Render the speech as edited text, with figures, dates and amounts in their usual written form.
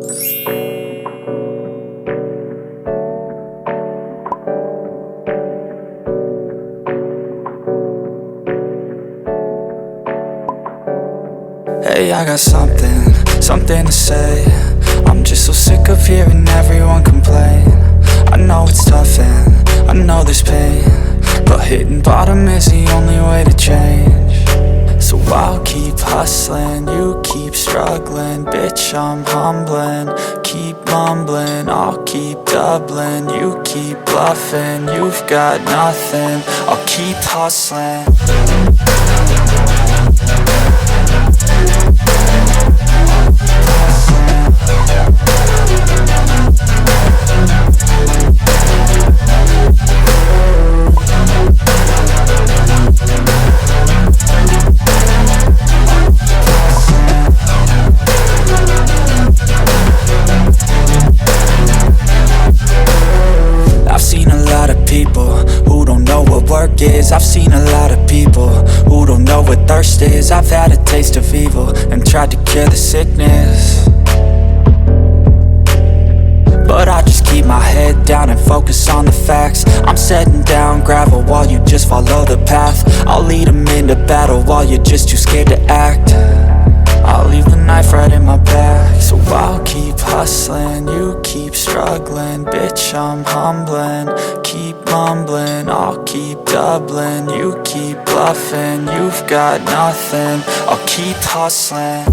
Hey, I got something to say. I'm just so sick of hearing everyone complain. I know it's tough and I know there's pain, but hitting bottom is the only way to change. So I'll keep hustling, you keep struggling. Bitch, I'm humbling, keep mumbling. I'll keep doubling, you keep bluffing. You've got nothing, I'll keep hustling. I've seen a lot of people who don't know what thirst is. I've had a taste of evil and tried to cure the sickness, but I just keep my head down and focus on the facts. I'm setting down gravel while you just follow the path. I'll lead them into battle while you're just too scared to act. I'll leave the knife right in my back. So I'll keep hustling, you keep struggling. Bitch, I'm humbling, keep mumbling. I'll keep doubling, you keep bluffing. You've got nothing, I'll keep hustling.